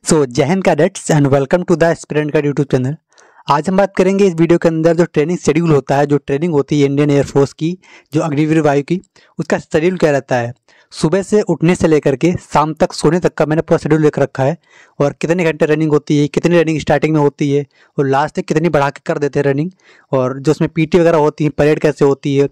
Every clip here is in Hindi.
जय हिंद cadets and welcome to the aspirant guide YouTube channel. आज हम बात करेंगे इस वीडियो के अंदर जो ट्रेनिंग शेड्यूल होता है, जो ट्रेनिंग होती है इंडियन एयरफोर्स की, जो अग्निवीर वायु की, उसका शेड्यूल क्या रहता है। सुबह से उठने से लेकर के शाम तक सोने तक का मैंने पूरा शेड्यूल लेकर रखा है, और कितने घंटे रनिंग होती है, कितनी रनिंग स्टार्टिंग में होती है और लास्ट तक कितनी बढ़ा के कर देते हैं रनिंग, और जो उसमें पीटी वगैरह होती है, परेड कैसे होती है,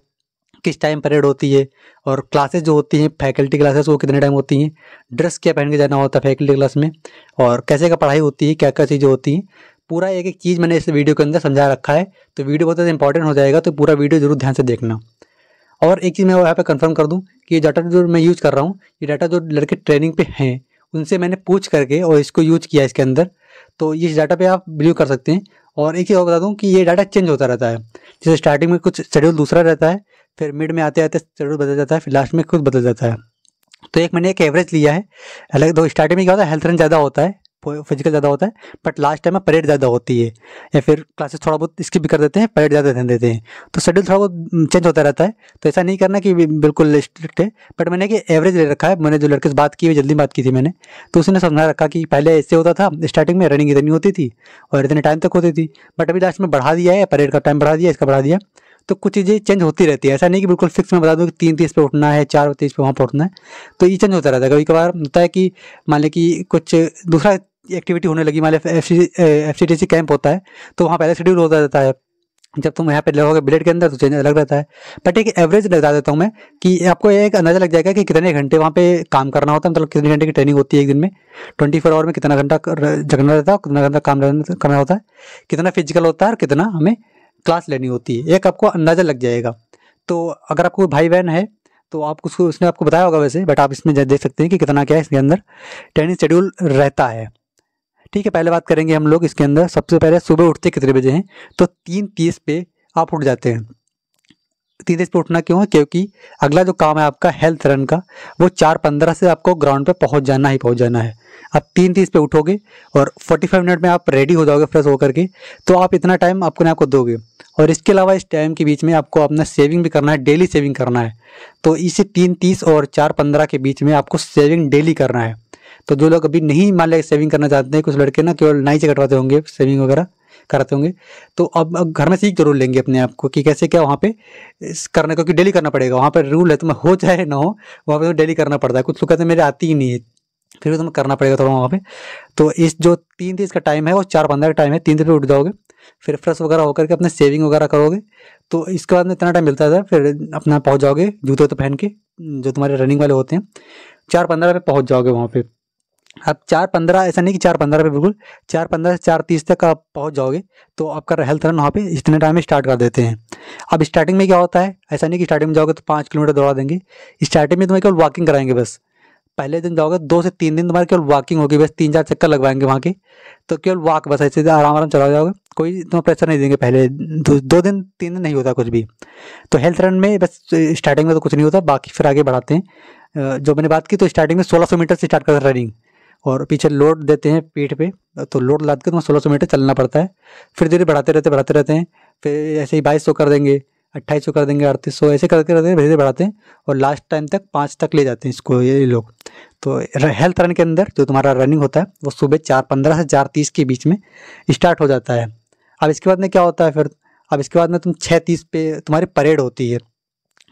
किस टाइम परेड होती है, और क्लासेस जो होती हैं फैकल्टी क्लासेस वो कितने टाइम होती हैं, ड्रेस क्या पहन के जाना होता है फैकल्टी क्लास में, और कैसे का पढ़ाई होती है, क्या क्या चीज़ें होती हैं, पूरा एक एक चीज़ मैंने इस वीडियो के अंदर समझा रखा है। तो वीडियो बहुत ज़्यादा इंपॉर्टेंट हो जाएगा, तो पूरा वीडियो जरूर ध्यान से देखना। और एक चीज़ मैं यहाँ पे कंफर्म कर दूँ कि ये डाटा जो मैं यूज़ कर रहा हूँ, ये डाटा जो लड़के ट्रेनिंग पे हैं उनसे मैंने पूछ करके और इसको यूज किया इसके अंदर, तो इस डाटा पे आप बिलीव कर सकते हैं। और एक चीज़ और बता दूँ कि ये डाटा चेंज होता रहता है, जैसे स्टार्टिंग में कुछ शेड्यूल दूसरा रहता है, फिर मिड में आते आते शेड्यूल बदल जाता है, फिर लास्ट में खुद बदल जाता है। तो एक मैंने एक एवरेज लिया है। अलग तो स्टार्टिंग में क्या होता है, हेल्थ रन ज़्यादा होता है, फिजिकल ज़्यादा होता है, बट लास्ट टाइम में परेड ज़्यादा होती है, या फिर क्लासेस थोड़ा बहुत स्किप भी कर देते हैं, परेड ज़्यादा ध्यान देते हैं, तो शेड्यूल थोड़ा बहुत चेंज होता रहता है। तो ऐसा नहीं करना कि बिल्कुल स्ट्रिक्ट है, बट मैंने कि एवरेज ले रखा है। मैंने जो लड़के से बात की, जल्दी बात की थी मैंने, तो उसने समझा रखा कि पहले ऐसे होता था, स्टार्टिंग में रनिंग इतनी होती थी और इतने टाइम तक होती थी, बट अभी लास्ट में बढ़ा दिया है, परेड का टाइम बढ़ा दिया, इसका बढ़ा दिया। तो कुछ चीज़ें चेंज होती रहती है, ऐसा नहीं कि बिल्कुल फिक्स मैं बता दूँ कि 3:30 पे उठना है, 4:30 पे वहाँ पर उठना है। तो ये चेंज होता रहता है। कभी कभार होता है कि मान लें कि कुछ दूसरा एक्टिविटी होने लगी, मान लें FCTC कैंप होता है, तो वहाँ पहले शेड्यूल होता रहता है। जब तुम यहाँ पे लगोगे बिलेट के अंदर तो चेंज अलग रहता है। बट एक एवरेज बता देता हूँ मैं कि आपको एक अंदाजा लग जाएगा कि कितने घंटे वहाँ पे काम करना होता है, मतलब कितने घंटे की ट्रेनिंग होती है एक दिन में, 24 आवर में कितना घंटा जगना रहता है, कितना घंटा काम करना होता है, कितना फिजिकल होता है और कितना हमें क्लास लेनी होती है, एक आपको अंदाज़ा लग जाएगा। तो अगर आपको भाई बहन है तो आप उसको, उसने आपको बताया होगा वैसे, बट आप इसमें देख सकते हैं कि कितना क्या है इसके अंदर ट्रेनिंग शेड्यूल रहता है। ठीक है, पहले बात करेंगे हम लोग इसके अंदर। सबसे पहले सुबह उठते कितने बजे हैं, तो 3:30 पे आप उठ जाते हैं। 3:30 पे उठना क्यों है, क्योंकि अगला जो काम है आपका हेल्थ रन का, वो 4:15 से आपको ग्राउंड पे पहुंच जाना है। आप 3:30 पे उठोगे और 45 मिनट में आप रेडी हो जाओगे फ्रेश होकर के, तो आप इतना टाइम आपको दोगे। और इसके अलावा इस टाइम के बीच में आपको अपना सेविंग भी करना है, डेली सेविंग करना है। तो इसी 3:30 और 4:15 के बीच में आपको सेविंग डेली करना है। तो जो लोग अभी नहीं मान लें सेविंग करना चाहते हैं, कुछ लड़के ना केवल नाई से कटवाते होंगे, सेविंग वगैरह कराते होंगे, तो अब घर में सीख जरूर लेंगे अपने आप को कि कैसे क्या वहाँ पे करने, क्योंकि डेली करना पड़ेगा। वहाँ पर रूल है, तुम्हें हो चाहे ना हो, वहाँ पे तो डेली करना पड़ता है। कुछ लोग कहते हैं मेरे आती ही नहीं है, फिर भी तुम्हें करना पड़ेगा थोड़ा वहाँ पे। तो इस जो 3:30 का टाइम है वो 4:15 का टाइम है। 3:30 पे उठ जाओगे, फिर फ्रेश वगैरह होकर के अपने सेविंग वगैरह करोगे, तो इसके बाद में इतना टाइम मिलता था, फिर अपना पहुँच जाओगे जूते तो पहन के, जो तुम्हारे रनिंग वाले होते हैं। 4:15 पे पहुँच जाओगे वहाँ पे। आप 4:15, ऐसा नहीं कि 4:15 पे, बिल्कुल 4:15 से 4:30 तक आप पहुंच जाओगे, तो आपका हेल्थ रन वहाँ पे इतने टाइम में स्टार्ट कर देते हैं। अब स्टार्टिंग में क्या होता है, ऐसा नहीं कि स्टार्टिंग में जाओगे तो 5 किलोमीटर दौड़ा देंगे। स्टार्टिंग में तुम्हें केवल वॉकिंग कराएंगे बस। पहले दिन जाओगे 2 से 3 दिन तुम्हारी केवल वॉकिंग होगी, बस 3-4 चक्कर लगवाएंगे वहाँ के, तो केवल वॉक, बस ऐसे आराम आराम चला जाओगे, कोई तुम्हें प्रेशर नहीं देंगे। पहले 2 दिन 3 दिन नहीं होता कुछ भी। तो हेल्थ रन में बस स्टार्टिंग में तो कुछ नहीं होता, बाकी फिर आगे बढ़ाते हैं। जो मैंने बात की, तो स्टार्टिंग में 1600 मीटर से स्टार्ट करते हैं रनिंग, और पीछे लोड देते हैं पीठ पे, तो लोड लाद के तुम्हें 1600 मीटर चलना पड़ता है। फिर धीरे बढ़ाते रहते हैं, फिर ऐसे ही 2200 कर देंगे, 2800 कर देंगे, 3800, ऐसे करते रहते हैं, धीरे धीरे बढ़ाते हैं, और लास्ट टाइम तक 5 तक ले जाते हैं इसको ये लोग। तो हेल्थ रन के अंदर जो तुम्हारा रनिंग होता है वो सुबह 4:15 से 4:30 के बीच में स्टार्ट हो जाता है। अब इसके बाद में क्या होता है फिर, अब इसके बाद में तुम 6:30 पे तुम्हारी परेड होती है,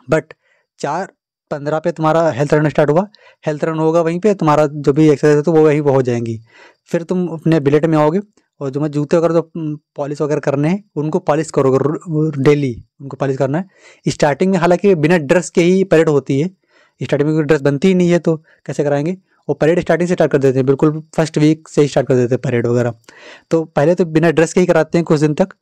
बट 4:15 पे तुम्हारा हेल्थ रन स्टार्ट हुआ। हेल्थ रन होगा, वहीं पे तुम्हारा जो भी एक्सरसाइज है तो वो वहीं हो जाएंगी। फिर तुम अपने बिलेट में आओगे, और जो मैं जूते वगैरह जो पॉलिश वगैरह करने हैं उनको पॉलिश करोगे, डेली उनको पॉलिश करना है। स्टार्टिंग में हालांकि बिना ड्रेस के ही परेड होती है, स्टार्टिंग में कोई ड्रेस बनती ही नहीं है, तो कैसे कराएंगे। वो परेड स्टार्टिंग से स्टार्ट कर देते हैं, बिल्कुल फर्स्ट वीक से ही स्टार्ट कर देते हैं परेड वगैरह। तो पहले तो बिना ड्रेस के ही कराते हैं कुछ दिन तक,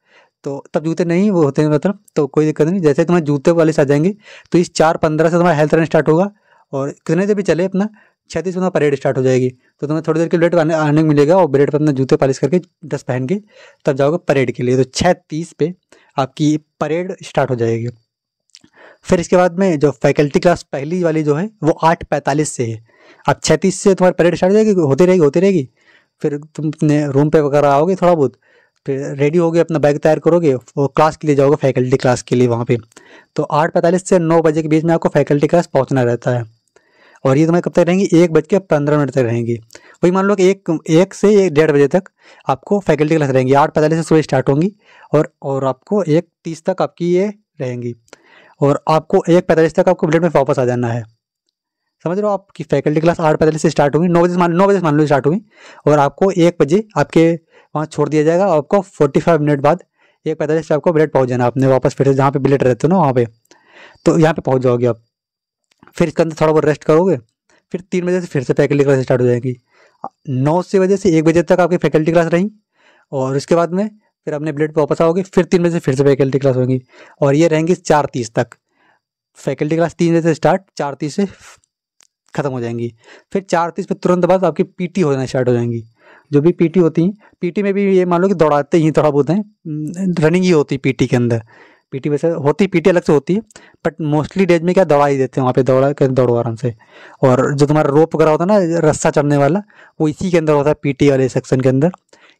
तो तब जूते नहीं वो होते हैं, मतलब तो कोई दिक्कत नहीं। जैसे तुम्हें जूते वाले आ जाएंगे, तो इस 4:15 से तुम्हारा हेल्थ रन स्टार्ट होगा, और कितने देर भी चले अपना 36 में परेड स्टार्ट हो जाएगी। तो तुम्हें थोड़ी देर के ब्रेड आने को मिलेगा, और ब्रेड पर अपना जूते पॉलिश करके ड्रेस पहन के तब जाओगे परेड के लिए। तो 6:30 पे आपकी परेड स्टार्ट हो जाएगी। फिर इसके बाद में जो फैकल्टी क्लास पहली वाली जो है वो 8:45 से है। अब 36 से तुम्हारी परेड स्टार्ट हो जाएगी, होती रहेगी। फिर तुम अपने रूम पे वगैरह आओगे थोड़ा बहुत, फिर रेडी होगे, अपना बैग तैयार करोगे और क्लास के लिए जाओगे, फैकल्टी क्लास के लिए वहाँ पे। तो 8:45 से 9 बजे के बीच में आपको फैकल्टी क्लास पहुँचना रहता है, और ये तुम्हें कब तक रहेंगी, 1:15 तक रहेंगी। वही मान लो कि एक से 1:30 बजे तक आपको फैकल्टी क्लास रहेंगी। 8:45 से सुबह स्टार्ट होंगी और आपको 1:30 तक आपकी ये रहेंगी, और आपको 1:45 तक आपको बुलेट में वापस आ जाना है। समझ रहे हो, आपकी फैकल्टी क्लास 8:45 से स्टार्ट होगी, 9 बजे मान लो स्टार्ट हुई, और आपको 1 बजे आपके वहाँ छोड़ दिया जाएगा। आपको 45 मिनट बाद 1:45 से आपको बुलेट पहुँच जाना आपने वापस, फिर जहाँ पे बुलेट रहते हो ना वहाँ पे, तो यहाँ पे पहुँच जाओगे आप। फिर इसके अंदर थोड़ा बहुत रेस्ट करोगे, फिर 3 बजे से फिर से फैकल्टी क्लास स्टार्ट हो जाएगी। 9 बजे से 1 बजे तक आपकी फैकल्टी क्लास रही, और उसके बाद में फिर अपने बुलेट पर वापस आओगे, फिर 3 बजे से फिर से फैकल्टी क्लास होगी, और ये रहेंगी 4:30 तक। फैकल्टी क्लास 3 बजे से स्टार्ट, 4:30 से ख़त्म हो जाएंगी। फिर 4:30 पे तुरंत बाद आपकी पीटी होना स्टार्ट हो जाएंगी। जो भी पीटी होती हैं, पीटी में भी ये मान लो कि दौड़ाते ही थोड़ा बहुत हैं, रनिंग ही होती है पीटी के अंदर। पीटी वैसे होती, पीटी अलग से होती है, बट मोस्टली डेज में क्या दौड़ा ही देते हैं, वहाँ पे दौड़ा कर दौड़ो आराम से। और जो तुम्हारा रोप वगैरह होता है ना, रस्सा चढ़ने वाला, वो इसी के अंदर होता है, पीटी वाले सेक्शन के अंदर।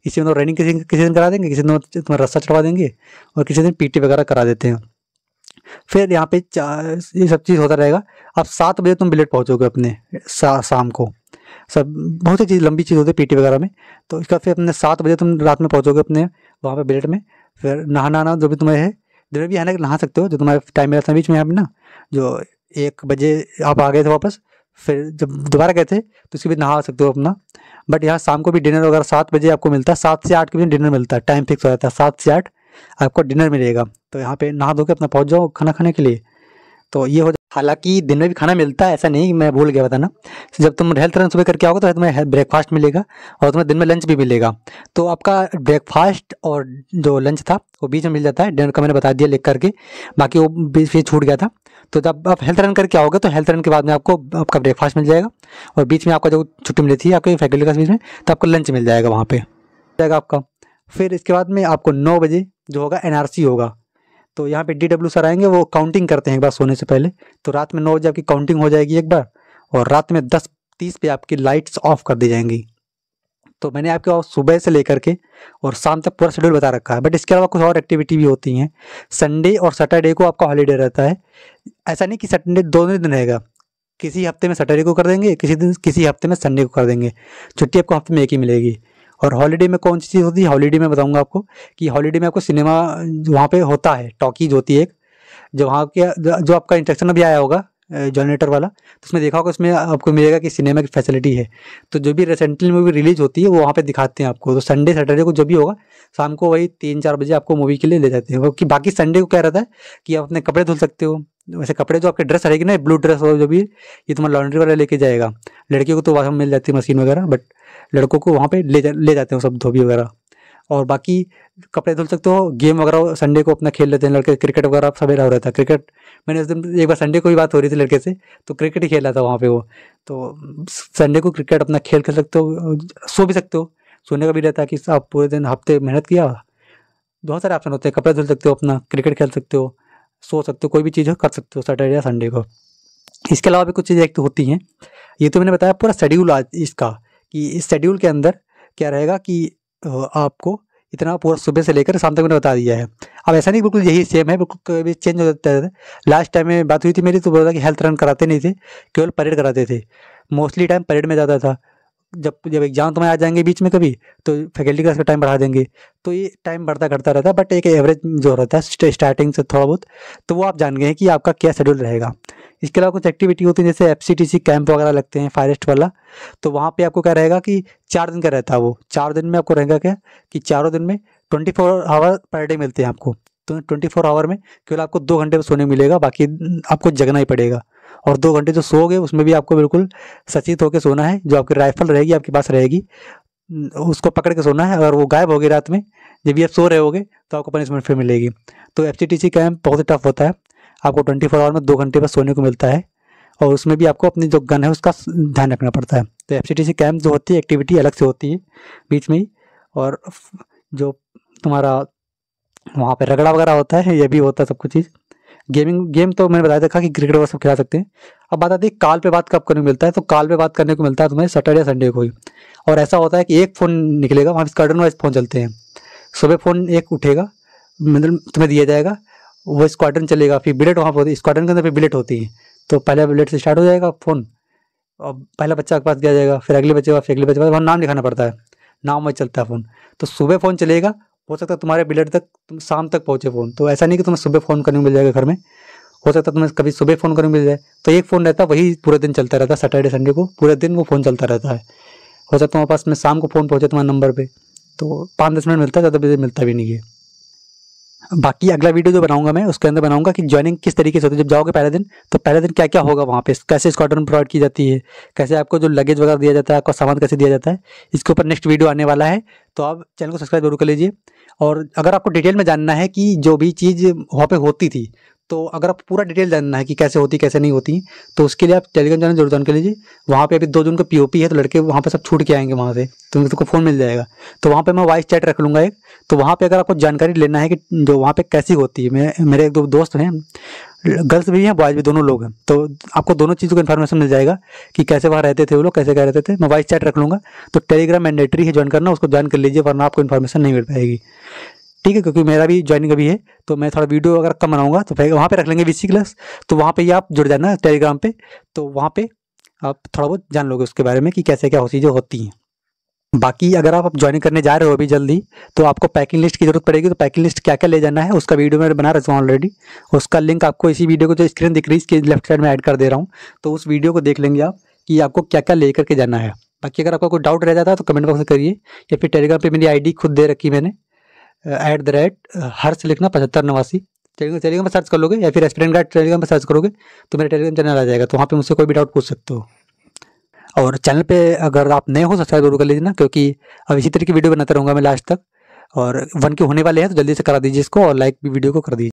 इसी में तो रनिंग किसी दिन करा देंगे, किसी दिन तुम्हारा रस्सा चढ़वा देंगे, और किसी दिन पीटी वगैरह करा देते हैं। फिर यहाँ पे ये सब चीज़ होता रहेगा। अब 7 बजे तुम बिलेट पहुँचोगे अपने, शाम को। सब बहुत सी चीज़, लंबी चीज़ होती है पीटी वगैरह में। तो इसका फिर अपने 7 बजे तुम रात में पहुँचोगे अपने वहाँ पे बिलेट में। फिर नहाना जो भी तुम्हें है, दिन में भी है ना, नहा सकते हो, जो तुम्हारे टाइम मिला था बीच में यहाँ पे ना, जो 1 बजे आप आ गए थे वापस, फिर जब दोबारा गए थे तो उसके भी नहा सकते हो अपना। बट यहाँ शाम को भी डिनर वगैरह 7 बजे आपको मिलता है, 7 से 8 के बीच डिनर मिलता है, टाइम फिक्स हो जाता है, 7 से 8 आपको डिनर मिलेगा। तो यहाँ पे नहा धो के अपना पहुँच जाओ खाना खाने के लिए। तो ये हो, हालांकि दिन में भी खाना मिलता है, ऐसा नहीं, मैं भूल गया बताना। जब तुम हेल्थ रन सुबह करके आओगे तो तुम्हें ब्रेकफास्ट मिलेगा, और तुम्हें दिन में लंच भी मिलेगा। तो आपका ब्रेकफास्ट और जो लंच था वो बीच में मिल जाता है, डिनर का मैंने बता दिया लिख करके, बाकी वो बीच में छूट गया था। तो जब आप हेल्थ रन करके आओगे तो हेल्थ रन के बाद में आपको आपका ब्रेकफास्ट मिल जाएगा, और बीच में आपका जो छुट्टी मिली थी आपके फैकल्टी क्लास बीच में, तो आपको लंच मिल जाएगा वहाँ पे जाएगा आपका। फिर इसके बाद में आपको 9 बजे जो होगा एनआरसी होगा। तो यहाँ पे DW सर आएंगे, वो काउंटिंग करते हैं एक बार सोने से पहले। तो रात में 9 बजे आपकी काउंटिंग हो जाएगी एक बार, और रात में 10:30 पे आपकी लाइट्स ऑफ कर दी जाएंगी। तो मैंने आपको सुबह से लेकर के और शाम तक पूरा शेड्यूल बता रखा है, बट इसके अलावा कुछ और एक्टिविटी भी होती हैं। संडे और सैटरडे को आपका हॉलीडे रहता है। ऐसा नहीं कि सैटरडे दोनों दिन रहेगा, किसी हफ्ते में सैटरडे को कर देंगे, किसी हफ्ते में संडे को कर देंगे। छुट्टी आपको हफ्ते में एक ही मिलेगी। और हॉलीडे में कौन सी चीज़ होती है, हॉलीडे में बताऊंगा आपको कि हॉलीडे में आपको सिनेमा वहाँ पे होता है, टॉकीज होती है एक, जो वहाँ के जो आपका इंस्ट्रक्शन अभी आया होगा जनरेटर वाला, तो उसमें देखा होगा, उसमें आपको मिलेगा कि सिनेमा की फैसिलिटी है। तो जो भी रिसेंटली मूवी रिलीज होती है वो वहाँ पे दिखाते हैं आपको। तो संडे सैटरडे को जो भी होगा शाम को वही 3-4 बजे आपको मूवी के लिए ले जाते हैं। वो कि बाकी संडे को क्या रहता है कि आप अपने कपड़े धुल सकते हो। वैसे कपड़े जो आपके ड्रेस रहेगी ना, ब्लू ड्रेस हो जो भी, ये तुम्हारा लॉन्ड्री वाला लेके जाएगा। लड़कियों को तो वहाँ मिल जाती है मशीन वगैरह, बट लड़कों को वहाँ पे ले जाते हैं सब धोबी वगैरह। और बाकी कपड़े धुल सकते हो। गेम वगैरह संडे को अपना खेल लेते हैं लड़के, क्रिकेट वगैरह सवेरा हो रहता है। क्रिकेट मैंने उस दिन एक बार संडे को ही बात हो रही थी लड़के से, तो क्रिकेट ही खेल रहा था वहाँ पे वो। तो संडे को क्रिकेट अपना खेल सकते हो, सो भी सकते हो। सोने का भी रहता है कि आप पूरे दिन हफ्ते मेहनत किया, बहुत सारे ऑप्शन होते हैं। कपड़े धुल सकते हो, अपना क्रिकेट खेल सकते हो, सो सकते हो, कोई भी चीज़ कर सकते हो सैटरडे या संडे को। इसके अलावा भी कुछ चीज़ें एक तो होती हैं। ये तो मैंने बताया पूरा शेड्यूल आज इसका, कि इस शेड्यूल के अंदर क्या रहेगा कि आपको इतना पूरा सुबह से लेकर शाम तक मैंने बता दिया है। अब ऐसा नहीं बिल्कुल यही सेम है, बिल्कुल कभी चेंज हो जाता है। लास्ट टाइम में बात हुई थी मेरी, तो बोला था कि हेल्थ रन कराते नहीं थे, केवल परेड कराते थे। मोस्टली टाइम परेड में ज़्यादा था। जब एग्जाम तुम्हें आ जाएंगे बीच में कभी, तो फैकल्टी क्लास का टाइम बढ़ा देंगे, तो ये टाइम बढ़ता घटता रहता है। बट एक एवरेज जो रहता है स्टार्टिंग से थोड़ा बहुत, तो वो आप जान गए हैं कि आपका क्या शेड्यूल रहेगा। इसके अलावा कुछ एक्टिविटी होती है, जैसे FCTC कैंप वगैरह लगते हैं फॉरेस्ट वाला। तो वहाँ पे आपको क्या रहेगा कि 4 दिन का रहता है वो। 4 दिन में आपको रहेगा क्या कि चारों दिन में 24 आवर पर डे मिलते हैं आपको। तो 24 आवर में केवल आपको 2 घंटे सोने मिलेगा, बाकी आपको जगना ही पड़ेगा। और 2 घंटे जो सोओगे उसमें भी आपको बिल्कुल सचेत होकर सोना है। जो आपकी राइफल रहेगी आपके पास रहेगी, उसको पकड़ के सोना है। अगर वो गायब होगी रात में, जब भी आप सो रहे होगे, तो आपको पनिशमेंट फिर मिलेगी। तो FCTC कैंप बहुत ही टफ होता है। आपको 24 आवर में 2 घंटे बस सोने को मिलता है, और उसमें भी आपको अपनी जो गन है उसका ध्यान रखना पड़ता है। तो FCTC कैंप जो होती है एक्टिविटी अलग से होती है बीच में ही। और जो तुम्हारा वहाँ पे रगड़ा वगैरह होता है, ये भी होता है सब कुछ चीज़। गेम तो मैंने बताया था कि क्रिकेट वगैरह सब खिला सकते हैं। अब बात आती है काल पे बात कब करने को मिलता है। तो काल पे बात करने को मिलता है तुम्हें सैटरडे संडे को ही। और ऐसा होता है कि एक फ़ोन निकलेगा, वहाँ स्क्वाड्रन वाइज फ़ोन चलते हैं। सुबह फ़ोन एक उठेगा, मतलब तुम्हें दिया जाएगा, वो स्क्वाड्रन चलेगा। फिर बिलेट वहाँ पर होती है, स्क्वाड्रन के अंदर फिर बिलेट होती है। तो पहले बिलेट से स्टार्ट हो जाएगा फ़ोन, अब पहला बच्चा के पास दिया जाएगा, फिर अगले बच्चे के पास, फिर अगले बच्चे के पास, वहाँ नाम लिखाना पड़ता है, नाम में चलता है फ़ोन। तो सुबह फ़ोन चलेगा, हो सकता है तुम्हारे बिलेट तक तुम शाम तक पहुँचे फ़ोन। तो ऐसा नहीं कि तुम्हें सुबह फ़ोन करने को मिल जाएगा घर में, हो सकता है तुम्हें कभी सुबह फ़ोन करने को मिल जाए। तो एक फ़ोन रहता है, वही पूरे दिन चलता रहता है, सैटरडे संडे को पूरे दिन वो फ़ोन चलता रहता है। हो सकता है तुम्हारे पास में शाम को फ़ोन पहुँचे तुम्हारे नंबर पे, तो 5-10 मिनट मिलता है, ज़्यादा देर मिलता भी नहीं है। बाकी अगला वीडियो जो बनाऊंगा मैं उसके अंदर बनाऊंगा कि ज्वाइनिंग किस तरीके से होती है। जब जाओगे पहले दिन, तो पहले दिन क्या क्या होगा वहाँ पे, कैसे स्क्वाड्रन प्रोवाइड की जाती है, कैसे आपको जो लगेज वगैरह दिया जाता है, आपका सामान कैसे दिया जाता है, इसके ऊपर नेक्स्ट वीडियो आने वाला है। तो आप चैनल को सब्सक्राइब जरूर कर लीजिए। और अगर आपको डिटेल में जानना है कि जो भी चीज़ वहाँ पे होती थी, तो अगर आप पूरा डिटेल जानना है कि कैसे होती कैसे नहीं होती, तो उसके लिए आप टेलीग्राम चैनल जरूर ज्वाइन कर लीजिए। वहाँ पे अभी 2 जून को पीओपी है, तो लड़के वहाँ पे सब छूट के आएंगे वहाँ से, तो उनको फ़ोन मिल जाएगा। तो वहाँ पे मैं वॉइस चैट रख लूँगा एक, तो वहाँ पे अगर आपको जानकारी लेना है कि जो वहाँ पे कैसी होती है, मेरे 1-2 दोस्त हैं, गर्ल्स भी हैं बॉयज़ भी, दोनों लोग हैं, तो आपको दोनों चीज़ों का इन्फॉर्मेशन मिल जाएगा कि कैसे वहाँ रहते थे वो लोग, कैसे क्या रहते थे। मैं वॉइस चैट रख लूँगा। तो टेलीग्राम मैंडेटरी है ज्वाइन करना, उसको ज्वाइन कर लीजिए, वरना आपको इन्फॉर्मेशन नहीं मिल पाएगी, ठीक है। क्योंकि मेरा भी ज्वाइनिंग अभी है, तो मैं थोड़ा वीडियो अगर कम बनाऊंगा तो फिर वहाँ पे रख लेंगे वीसी क्लास। तो वहाँ पे ही आप जुड़ जाना टेलीग्राम पे, तो वहाँ पे आप थोड़ा बहुत जान लोगे उसके बारे में कि कैसे क्या चीज़ें होती हैं। बाकी अगर आप ज्वाइनिंग करने जा रहे हो अभी जल्दी, तो आपको पैकिंग लिस्ट की जरूरत पड़ेगी। तो पैकिंग लिस्ट क्या क्या ले जाना है उसका वीडियो मैंने बना रखा हूँ ऑलरेडी, उसका लिंक आपको इसी वीडियो को जो स्क्रीन दिख रही है इसके लेफ्ट साइड में ऐड कर दे रहा हूँ। तो उस वीडियो को देख लेंगे आप कि आपको क्या क्या ले करके जाना है। बाकी अगर आपका कोई डाउट रह जाता है तो कमेंट बॉक्स में करिए, या फिर टेलीग्राम पर मेरी ID खुद दे रखी मैंने, @हर्ष लिखना 7589। टेलीग्राम पर सर्च कर लोगे, या फिर एस्पिरेंट गाइड टेलीग्राम पर सर्च करोगे तो मेरा टेलीग्राम चैनल आ जाएगा, तो वहाँ पे मुझसे कोई भी डाउट पूछ सकते हो। और चैनल पे अगर आप नए हो सब्सक्राइब जरूर कर लीजिए ना, क्योंकि अब इसी तरह की वीडियो बनाता रहूँगा मैं लास्ट तक। और 1K होने वाले हैं, तो जल्दी से करा दीजिए इसको, और लाइक भी वीडियो को कर दीजिए।